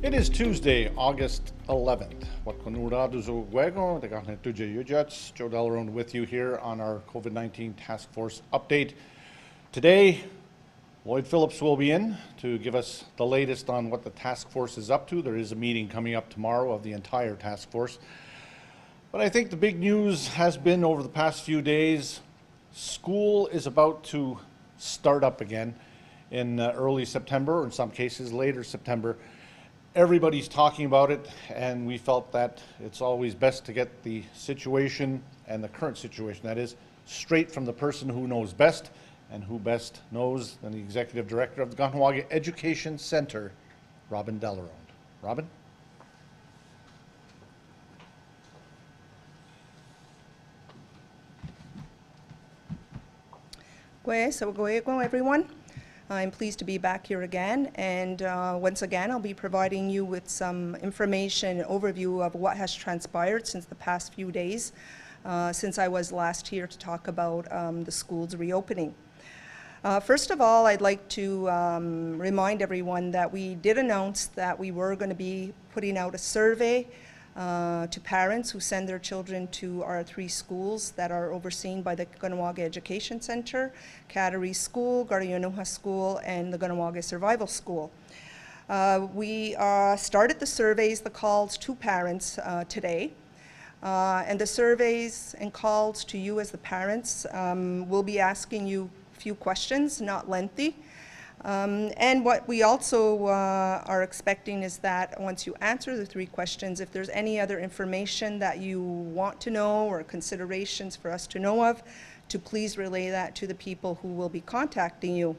It is Tuesday, August 11th. Joe Delaronde with you here on our COVID-19 Task Force update. Today, Lloyd Phillips will be in to give us the latest on what the task force is up to. There is a meeting coming up tomorrow of the entire task force. But I think the big news has been over the past few days, school is about to start up again in early September, or in some cases later September. Everybody's talking about it, and we felt that it's always best to get the situation, and the current situation that is, straight from the person who knows best, and who best knows than the Executive Director of the Kahnawake Education Center, Robin Delaronde. Robin? Everyone. I'm pleased to be back here again, and once again I'll be providing you with some information and overview of what has transpired since the past few days since I was last here to talk about the schools reopening. First of all, I'd like to remind everyone that we did announce that we were going to be putting out a survey to parents who send their children to our three schools that are overseen by the Kahnawake Education Center, Kahnawake School, Kahnawake School, and the Kahnawake Survival School. We started the surveys, the calls to parents today, and the surveys and calls to you as the parents will be asking you a few questions, not lengthy. And what we also are expecting is that once you answer the three questions, if there's any other information that you want to know or considerations for us to know of, to please relay that to the people who will be contacting you.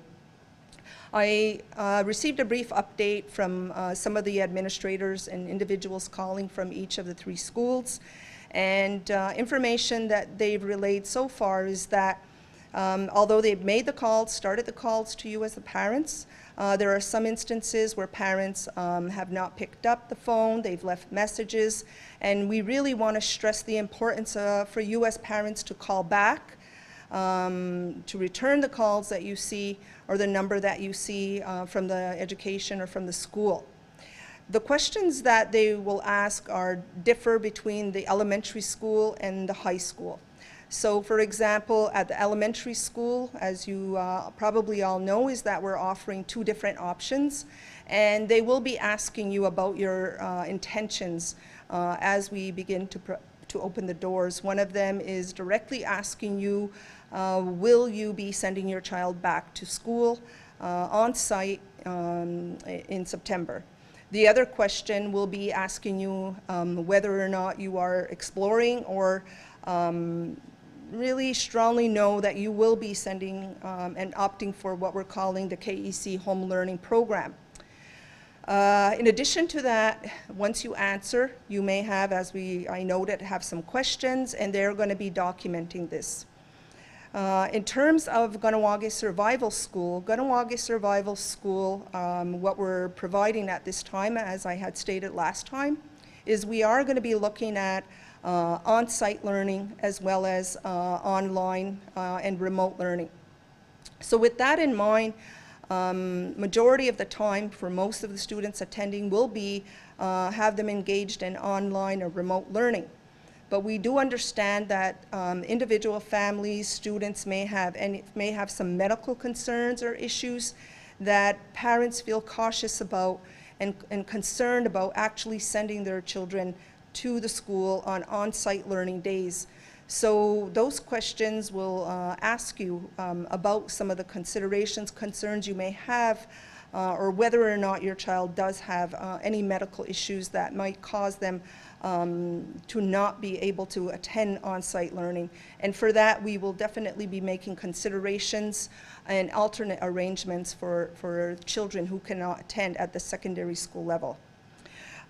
I received a brief update from some of the administrators and individuals calling from each of the three schools, and information that they've relayed so far is that although they've made the calls, started the calls to you as the parents, there are some instances where parents have not picked up the phone, they've left messages, and we really want to stress the importance for you as parents to call back, to return the calls that you see or the number that you see from the education or from the school. The questions that they will ask differ between the elementary school and the high school. So for example, at the elementary school, as you probably all know, is that we're offering two different options, and they will be asking you about your intentions as we begin to open the doors. One of them is directly asking you, will you be sending your child back to school on site in September? The other question will be asking you whether or not you are exploring or really strongly know that you will be sending and opting for what we're calling the KEC Home Learning Program. In addition to that, once you answer, you may have, as I noted, have some questions, and they're going to be documenting this. In terms of Kahnawake Survival School, what we're providing at this time, as I had stated last time, is we are going to be looking at on-site learning as well as online and remote learning. So with that in mind, majority of the time for most of the students attending will be have them engaged in online or remote learning. But we do understand that individual families, students may have some medical concerns or issues that parents feel cautious about and concerned about actually sending their children to the school on on-site learning days. So those questions will ask you about some of the considerations, concerns you may have, or whether or not your child does have any medical issues that might cause them to not be able to attend on-site learning. And for that, we will definitely be making considerations and alternate arrangements for children who cannot attend at the secondary school level.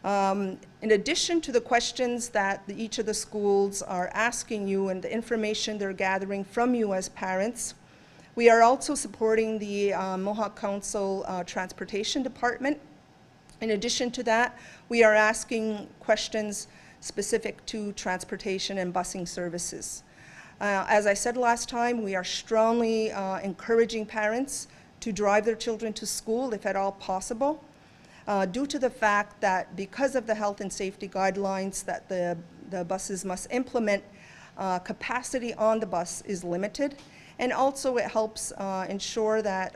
In addition to the questions that each of the schools are asking you and the information they're gathering from you as parents, we are also supporting the Mohawk Council Transportation Department. In addition to that, we are asking questions specific to transportation and busing services. As I said last time, we are strongly encouraging parents to drive their children to school if at all possible. due to the fact that because of the health and safety guidelines that the buses must implement, capacity on the bus is limited. And also it helps ensure that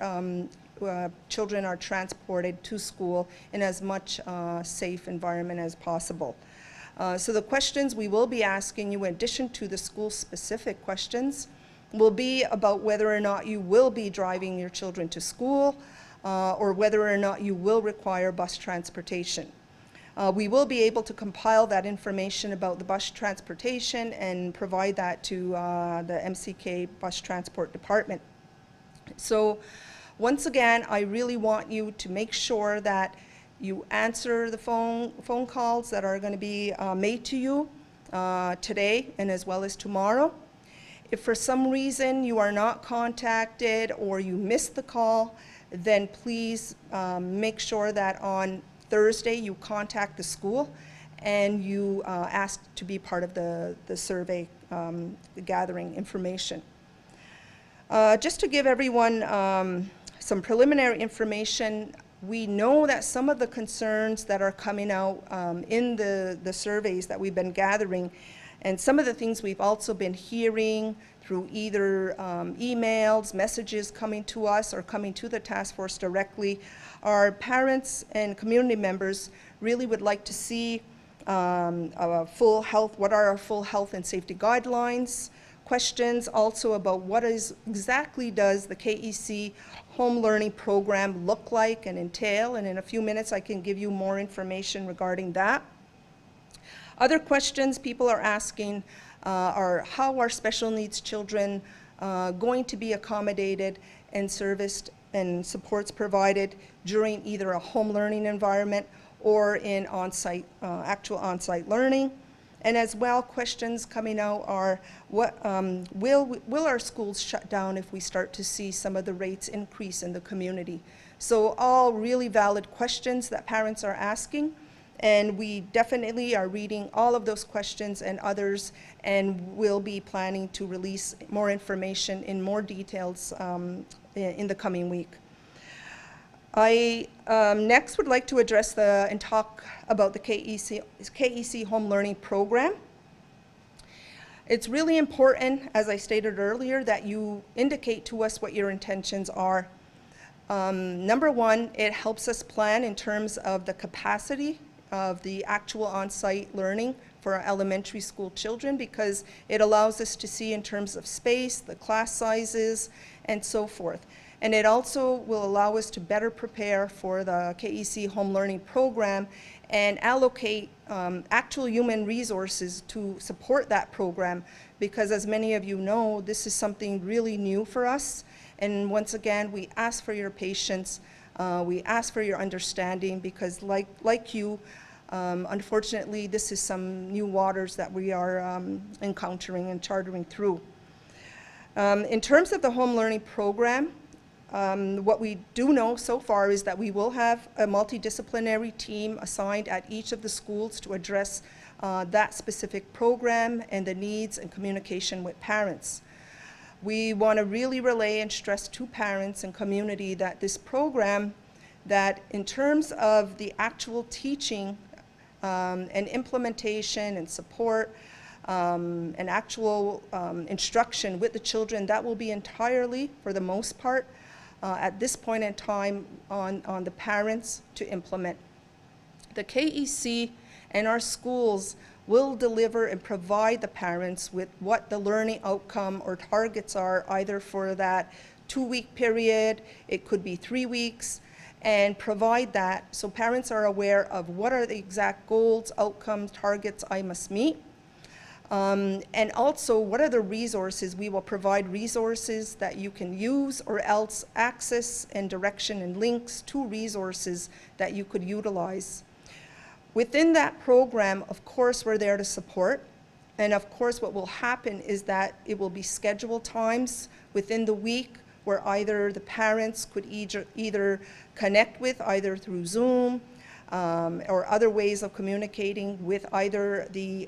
children are transported to school in as much safe environment as possible. So the questions we will be asking you, in addition to the school-specific questions, will be about whether or not you will be driving your children to school, or whether or not you will require bus transportation. We will be able to compile that information about the bus transportation and provide that to the MCK Bus Transport Department. So once again, I really want you to make sure that you answer the phone calls that are going to be made to you today and as well as tomorrow. If for some reason you are not contacted or you missed the call, then please make sure that on Thursday you contact the school and you ask to be part of the survey gathering information. Just to give everyone some preliminary information, we know that some of the concerns that are coming out in the surveys that we've been gathering, and some of the things we've also been hearing through either emails, messages coming to us or coming to the task force directly, our parents and community members really would like to see a full health, what are our full health and safety guidelines, questions also about what exactly does the KEC home learning program look like and entail, and in a few minutes I can give you more information regarding that. Other questions people are asking are how are special needs children going to be accommodated and serviced and supports provided during either a home learning environment or in on-site, actual on-site learning. And as well, questions coming out are, what, will our schools shut down if we start to see some of the rates increase in the community? So all really valid questions that parents are asking, and we definitely are reading all of those questions and others, and will be planning to release more information in more details in the coming week. I next would like to address and talk about the KEC Home Learning Program. It's really important, as I stated earlier, that you indicate to us what your intentions are. Number one, it helps us plan in terms of the capacity of the actual on-site learning for our elementary school children, because it allows us to see in terms of space, the class sizes, and so forth. And it also will allow us to better prepare for the KEC Home Learning Program and allocate actual human resources to support that program, because as many of you know, this is something really new for us. And once again, we ask for your patience, we ask for your understanding, because like you, unfortunately, this is some new waters that we are encountering and chartering through. In terms of the home learning program, what we do know so far is that we will have a multidisciplinary team assigned at each of the schools to address that specific program and the needs and communication with parents. We want to really relay and stress to parents and community that this program, that in terms of the actual teaching and implementation and support and actual instruction with the children, that will be entirely, for the most part, at this point in time on the parents to implement. The KEC and our schools will deliver and provide the parents with what the learning outcome or targets are, either for that 2-week period, it could be 3 weeks, and provide that so parents are aware of what are the exact goals, outcomes, targets I must meet. And also, what are the resources? We will provide resources that you can use, or else access and direction and links to resources that you could utilize. Within that program, of course, we're there to support. And of course, what will happen is that it will be scheduled times within the week where either the parents could either connect with, either through Zoom, or other ways of communicating with either the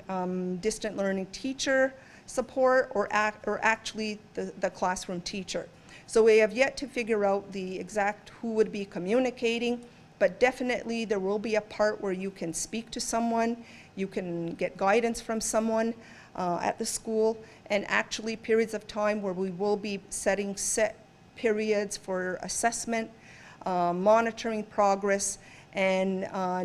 distant learning teacher support or actually the classroom teacher. So we have yet to figure out the exact who would be communicating, but definitely there will be a part where you can speak to someone, you can get guidance from someone at the school, and actually periods of time where we will be setting set periods for assessment, monitoring progress, and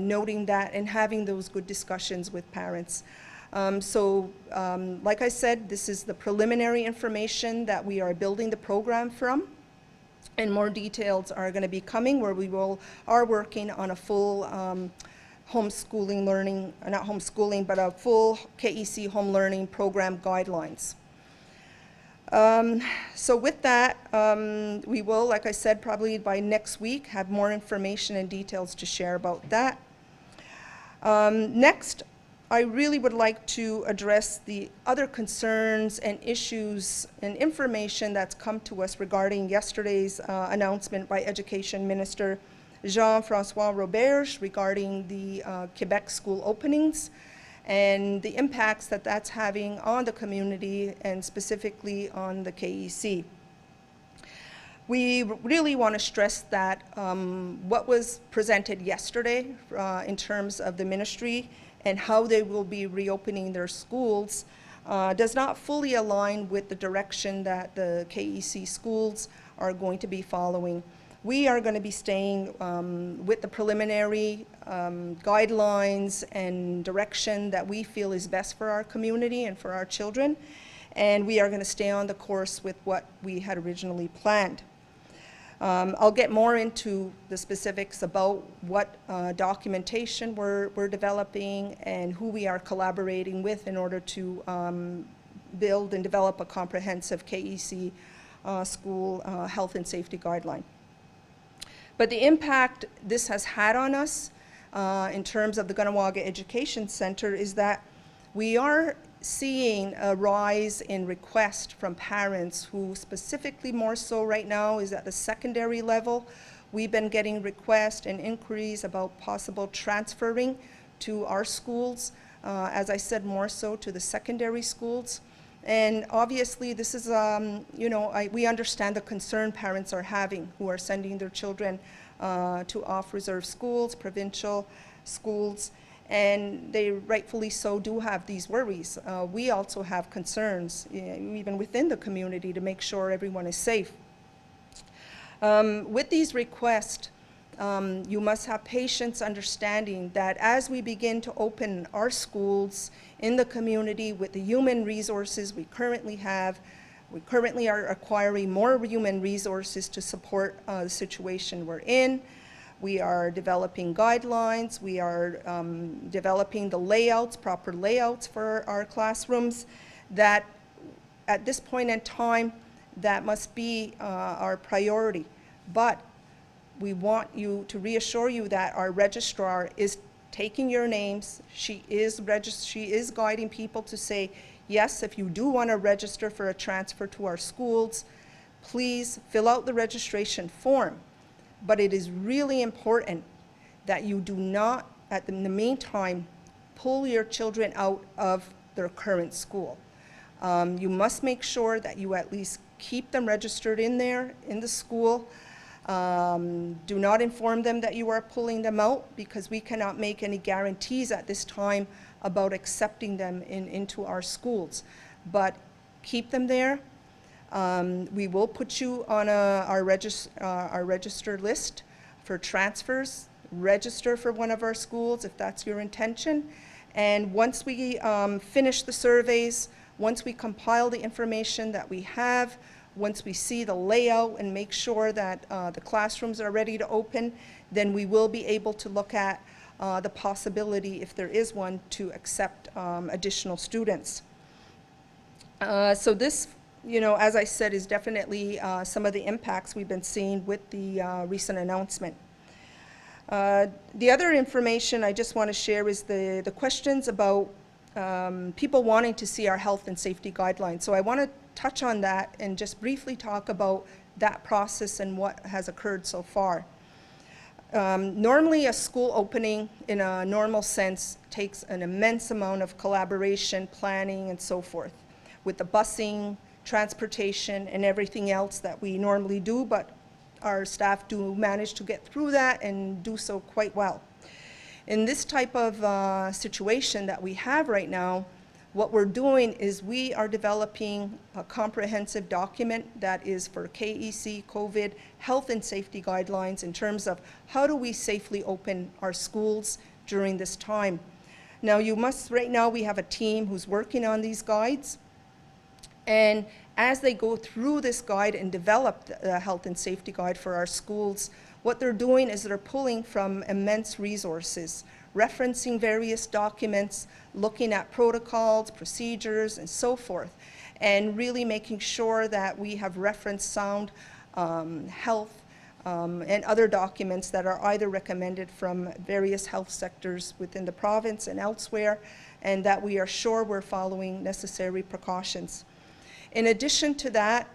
noting that and having those good discussions with parents. Like I said, this is the preliminary information that we are building the program from, and more details are going to be coming where we are working on a full homeschooling learning, not homeschooling, but a full KEC home learning program guidelines. So with that, we will, like I said, probably by next week have more information and details to share about that. Next, I really would like to address the other concerns and issues and information that's come to us regarding yesterday's announcement by Education Minister Jean-François Roberge regarding the Quebec school openings and the impacts that that's having on the community and specifically on the KEC. We really want to stress that what was presented yesterday in terms of the ministry and how they will be reopening their schools does not fully align with the direction that the KEC schools are going to be following. We are going to be staying with the preliminary guidelines and direction that we feel is best for our community and for our children, and we are going to stay on the course with what we had originally planned. I'll get more into the specifics about what documentation we're developing and who we are collaborating with in order to build and develop a comprehensive KEC school health and safety guideline. But the impact this has had on us in terms of the Kahnawake Education Center is that we are seeing a rise in requests from parents who specifically more so right now is at the secondary level. We've been getting requests and inquiries about possible transferring to our schools, as I said, more so to the secondary schools. And obviously this is, we understand the concern parents are having who are sending their children to off-reserve schools, provincial schools, and they rightfully so do have these worries. We also have concerns, even within the community, to make sure everyone is safe. With these requests, you must have patience, understanding that as we begin to open our schools in the community with the human resources we currently have, we currently are acquiring more human resources to support the situation we're in. We are developing guidelines. We are developing the layouts, proper layouts for our classrooms that at this point in time, that must be our priority. But we want you to reassure you that our registrar is taking your names. She is guiding people to say, yes, if you do want to register for a transfer to our schools, please fill out the registration form. But it is really important that you do not, in the meantime, pull your children out of their current school. You must make sure that you at least keep them registered in there, in the school. Do not inform them that you are pulling them out, because we cannot make any guarantees at this time about accepting them into our schools. But keep them there. We will put you on our registered list for transfers. Register for one of our schools if that's your intention. And once we finish the surveys, once we compile the information that we have, once we see the layout and make sure that the classrooms are ready to open, then we will be able to look at the possibility, if there is one, to accept additional students. So this, as I said, is definitely some of the impacts we've been seeing with the recent announcement. The other information I just want to share is the questions about people wanting to see our health and safety guidelines. So I want to touch on that and just briefly talk about that process and what has occurred so far. Normally a school opening in a normal sense takes an immense amount of collaboration, planning, and so forth, with the busing, transportation, and everything else that we normally do, but our staff do manage to get through that and do so quite well. In this type of situation that we have right now, what we're doing is we are developing a comprehensive document that is for KEC, COVID, health and safety guidelines in terms of how do we safely open our schools during this time. Now right now we have a team who's working on these guides, and as they go through this guide and develop the health and safety guide for our schools, what they're doing is they're pulling from immense resources, referencing various documents, looking at protocols, procedures, and so forth, and really making sure that we have referenced sound health and other documents that are either recommended from various health sectors within the province and elsewhere, and that we are sure we're following necessary precautions. In addition to that,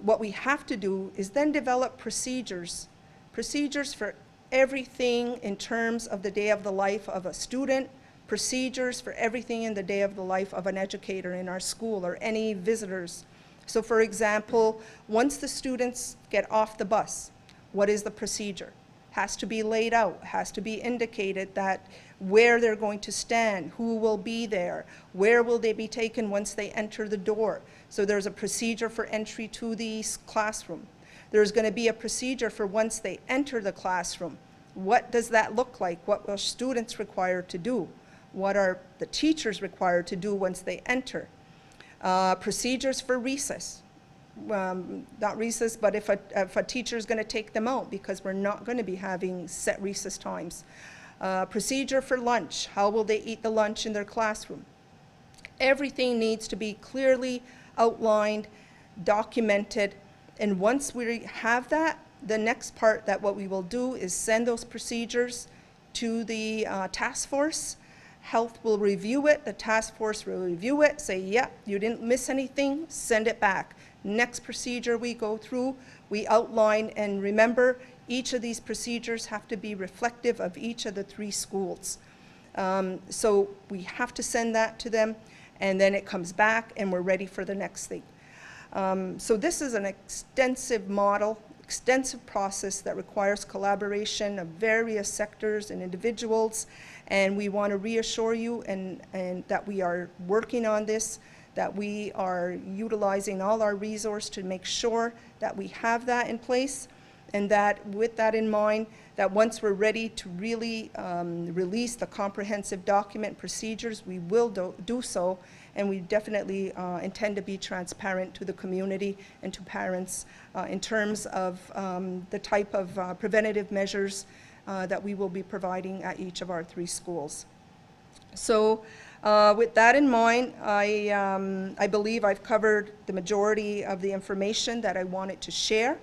what we have to do is then develop procedures for everything in terms of the day of the life of a student, procedures for everything in the day of the life of an educator in our school or any visitors. So for example, once the students get off the bus, what is the procedure? Has to be laid out, has to be indicated that where they're going to stand, who will be there, where will they be taken once they enter the door. So there's a procedure for entry to the classroom. There's going to be a procedure for once they enter the classroom. What does that look like? What are students required to do? What are the teachers required to do once they enter? Procedures for recess. Not recess, but if a teacher is going to take them out because we're not going to be having set recess times. Procedure for lunch. How will they eat the lunch in their classroom? Everything needs to be clearly outlined, documented, and once we have that, the next part that what we will do is send those procedures to the task force. Health will review it, the task force will review it, say, yeah, you didn't miss anything, send it back. Next procedure we go through, we outline, and remember, each of these procedures have to be reflective of each of the 3 schools. So we have to send that to them, and then it comes back, and we're ready for the next thing. So this is an extensive model, extensive process that requires collaboration of various sectors and individuals, and we want to reassure you and that we are working on this, that we are utilizing all our resources to make sure that we have that in place, and that with that in mind, that once we're ready to really release the comprehensive document procedures, we will do so, and we definitely intend to be transparent to the community and to parents in terms of the type of preventative measures that we will be providing at each of our 3 schools. So with that in mind, I believe I've covered the majority of the information that I wanted to share.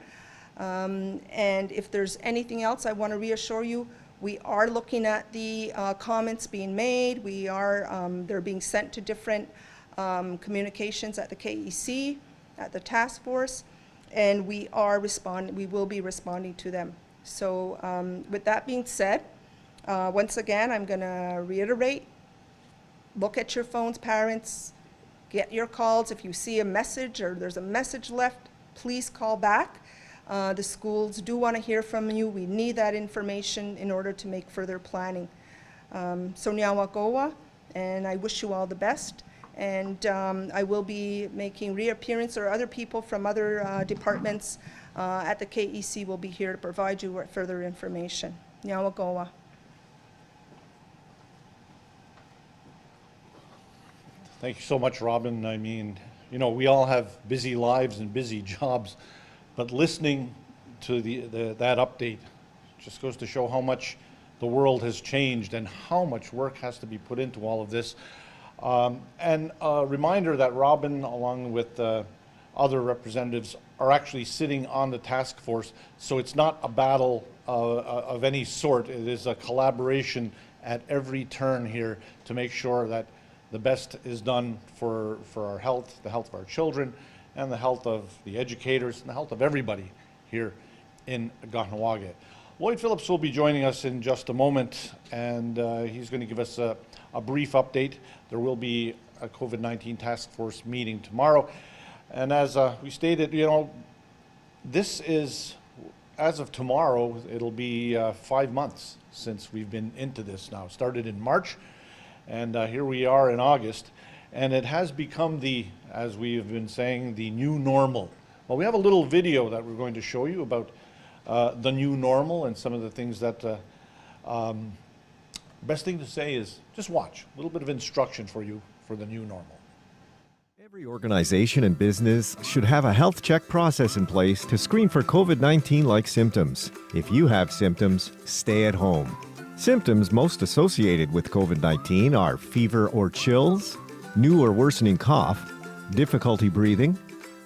And if there's anything else, I want to reassure you, we are looking at the comments being made. We are, they're being sent to different communications at the KEC, at the task force, and we will be responding to them. So with that being said, once again, I'm going to reiterate, look at your phones, parents, get your calls. If you see a message or there's a message left, please call back. The schools do want to hear from you. We need that information in order to make further planning. So Kahnawake, and I wish you all the best. And I will be making reappearance, or other people from other departments at the KEC will be here to provide you with further information. Kahnawake. Thank you so much, Robin. I mean, you know, we all have busy lives and busy jobs, but listening to that update just goes to show how much the world has changed and how much work has to be put into all of this. And a reminder that Robin, along with other representatives, are actually sitting on the task force, so it's not a battle of any sort. It is a collaboration at every turn here to make sure that the best is done for our health, the health of our children, and the health of the educators, and the health of everybody here in Kahnawake. Lloyd Phillips will be joining us in just a moment, and he's going to give us a brief update. There will be a COVID-19 task force meeting tomorrow. And as we stated, you know, this is, as of tomorrow, it'll be 5 months since we've been into this now. Started in March, and here we are in August, and it has become the, as we've been saying, the new normal. Well, we have a little video that we're going to show you about the new normal and some of the things that best thing to say is just watch. A little bit of instruction for you for the new normal. Every organization and business should have a health check process in place to screen for COVID-19 like symptoms. If you have symptoms, stay at home. Symptoms most associated with COVID-19 are fever or chills, new or worsening cough, difficulty breathing,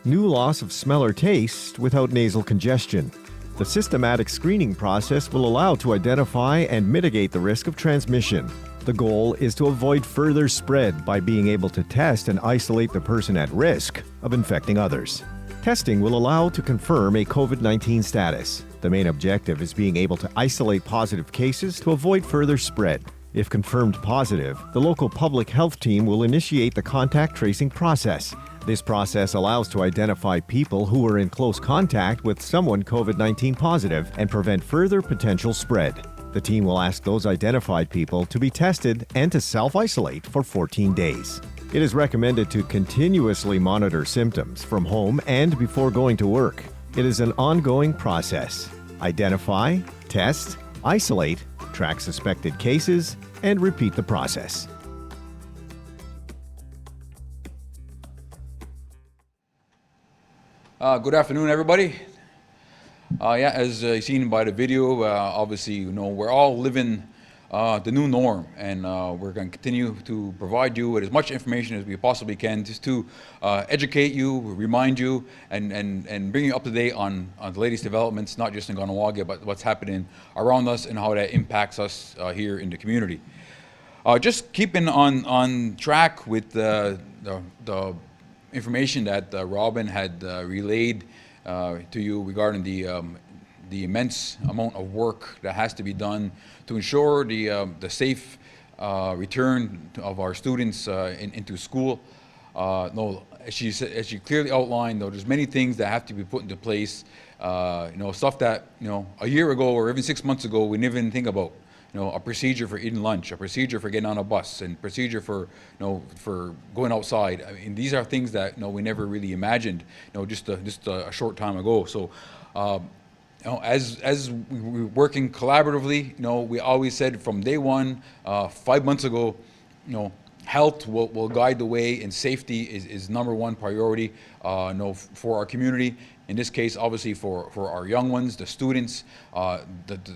new loss of smell or taste without nasal congestion. The systematic screening process will allow to identify and mitigate the risk of transmission. The goal is to avoid further spread by being able to test and isolate the person at risk of infecting others. Testing will allow to confirm a COVID-19 status. The main objective is being able to isolate positive cases to avoid further spread. If confirmed positive, the local public health team will initiate the contact tracing process. This process allows to identify people who are in close contact with someone COVID-19 positive and prevent further potential spread. The team will ask those identified people to be tested and to self-isolate for 14 days. It is recommended to continuously monitor symptoms from home and before going to work. It is an ongoing process. Identify, test, isolate, track suspected cases, and repeat the process. Good afternoon, everybody. As seen by the video, obviously, we're all living the new norm, and we're going to continue to provide you with as much information as we possibly can, just to educate you, remind you, and bring you up to date on the latest developments, not just in Kahnawake, but what's happening around us and how that impacts us here in the community. Just keeping on track with the information that Robin had relayed to you regarding the immense amount of work that has to be done to ensure the safe return of our students into school. As she clearly outlined, there's many things that have to be put into place. Stuff that a year ago or even 6 months ago we never even think about. A procedure for eating lunch, a procedure for getting on a bus, and procedure for for going outside. I mean, these are things that we never really imagined just a short time ago. So as we're working collaboratively, we always said from day one, 5 months ago, health will guide the way, and safety is number one priority for our community. In this case, obviously for our young ones, the students,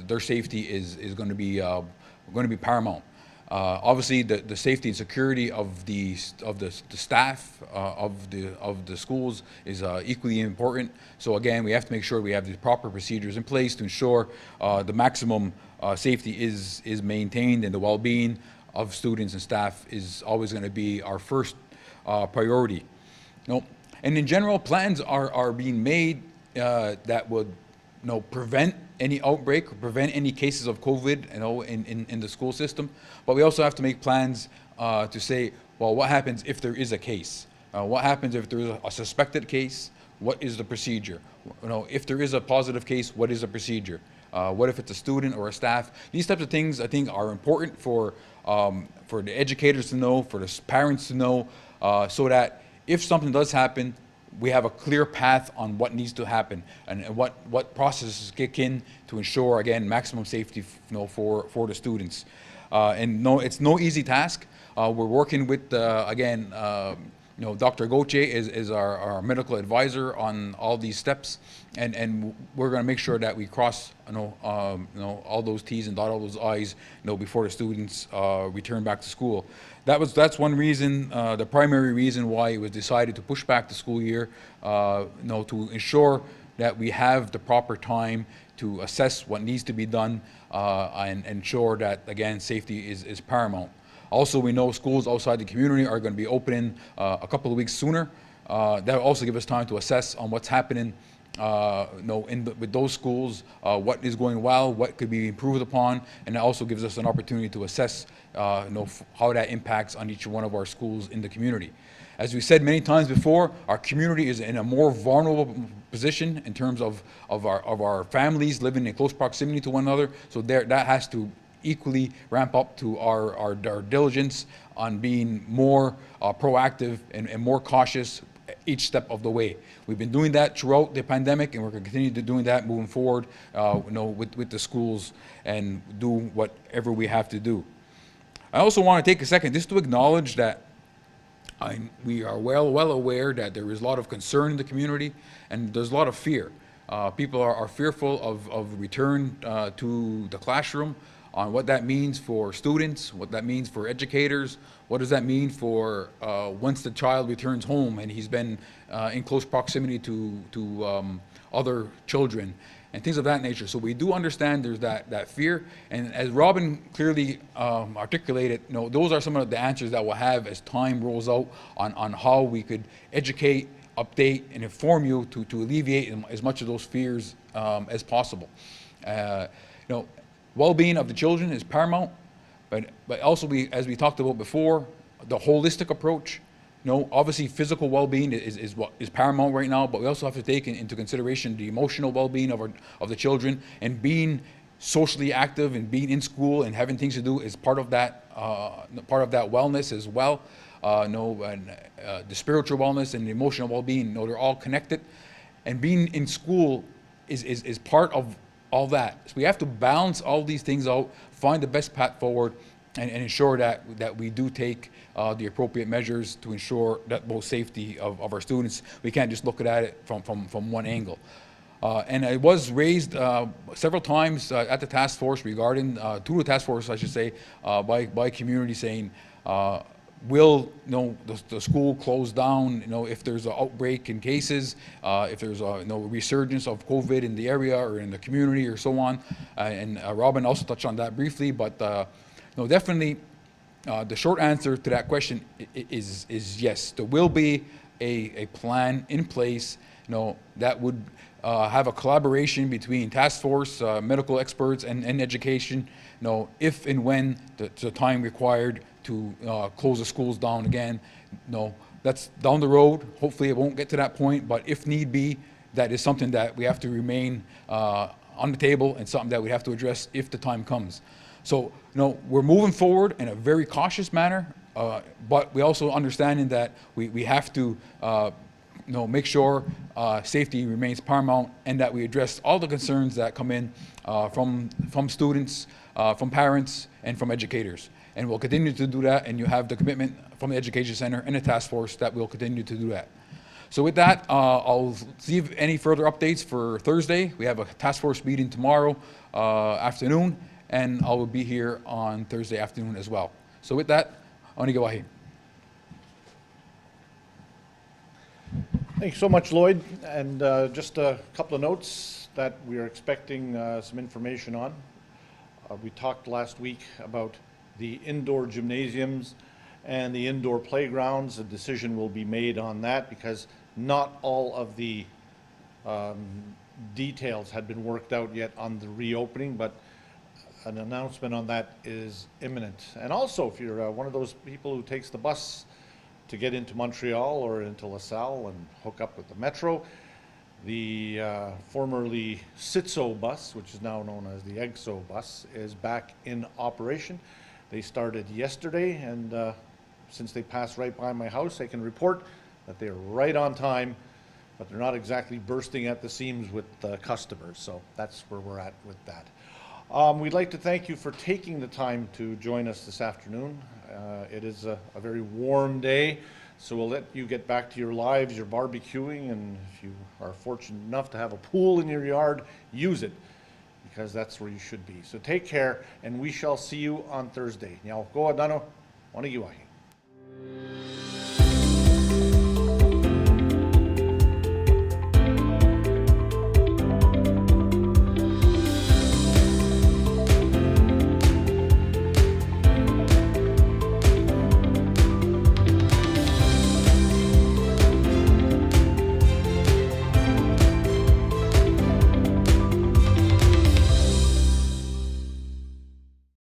their safety is going to be paramount. Obviously, the safety and security of the staff of the schools is equally important. So again, we have to make sure we have the proper procedures in place to ensure the maximum safety is maintained, and the well-being of students and staff is always going to be our first priority. And in general, plans are being made that would prevent any outbreak, or prevent any cases of COVID in the school system. But we also have to make plans to say, well, what happens if there is a case? What happens if there is a suspected case? What is the procedure? If there is a positive case, what is the procedure? What if it's a student or a staff? These types of things, I think, are important for the educators to know, for the parents to know, so that if something does happen, we have a clear path on what needs to happen and what processes kick in to ensure, again, maximum safety for the students. And no, it's no easy task. We're working with, again, Dr. Goche is our medical advisor on all these steps, and we're going to make sure that we cross all those T's and dot all those I's before the students return back to school. That's one reason, the primary reason why it was decided to push back the school year, to ensure that we have the proper time to assess what needs to be done and ensure that, again, safety is paramount. Also, we know schools outside the community are going to be opening a couple of weeks sooner. That will also give us time to assess on what's happening with those schools, what is going well, what could be improved upon, and it also gives us an opportunity to assess how that impacts on each one of our schools in the community. As we said many times before, our community is in a more vulnerable position in terms of our families living in close proximity to one another. So that has to equally ramp up to our diligence on being more proactive and more cautious each step of the way. We've been doing that throughout the pandemic, and we're going to continue to doing that moving forward, with the schools, and do whatever we have to do. I also want to take a second just to acknowledge that we are well aware that there is a lot of concern in the community, and there's a lot of fear. People are fearful of return to the classroom, on what that means for students, what that means for educators, what does that mean for once the child returns home and he's been in close proximity to other children, and things of that nature. So we do understand there's that fear, and as Robin clearly articulated, those are some of the answers that we'll have as time rolls out on how we could educate, update, and inform you to alleviate as much of those fears as possible. Well-being of the children is paramount, but also as we talked about before, the holistic approach. Obviously physical well-being is what is paramount right now, but we also have to take into consideration the emotional well-being of the children, and being socially active and being in school and having things to do is part of that wellness as well. The spiritual wellness and the emotional well-being, they're all connected, and being in school is part of all that. So we have to balance all these things out, find the best path forward, and ensure that we do take the appropriate measures to ensure that both safety of our students. We can't just look at it from one angle. And it was raised several times at the task force regarding, to the task force, I should say, by community, saying, will the school close down if there's an outbreak in cases, if there's a resurgence of COVID in the area or in the community or so on. And Robin also touched on that briefly, but definitely the short answer to that question is yes. There will be a plan in place that would have a collaboration between task force, medical experts, and education, if and when the time required to close the schools down again. That's down the road. Hopefully it won't get to that point, but if need be, that is something that we have to remain on the table, and something that we have to address if the time comes. So, we're moving forward in a very cautious manner, but we also understanding that we have to make sure safety remains paramount, and that we address all the concerns that come in from students, from parents, and from educators. And we'll continue to do that, and you have the commitment from the Education Center and the task force that we'll continue to do that. So with that, I'll see if any further updates for Thursday. We have a task force meeting tomorrow afternoon, and I will be here on Thursday afternoon as well. So with that, Kahnawake. Thanks so much, Lloyd. And just a couple of notes that we are expecting some information on. We talked last week about the indoor gymnasiums and the indoor playgrounds. A decision will be made on that because not all of the details had been worked out yet on the reopening, but an announcement on that is imminent. And also, if you're one of those people who takes the bus to get into Montreal or into LaSalle and hook up with the Metro, the formerly Sitso bus, which is now known as the EXO bus, is back in operation. They started yesterday, and since they pass right by my house, I can report that they're right on time, but they're not exactly bursting at the seams with customers. So that's where we're at with that. We'd like to thank you for taking the time to join us this afternoon. It is a very warm day, so we'll let you get back to your lives, your barbecuing, and if you are fortunate enough to have a pool in your yard, use it, because that's where you should be. So take care, and we shall see you on Thursday. Now, go Adano, Kahnawake.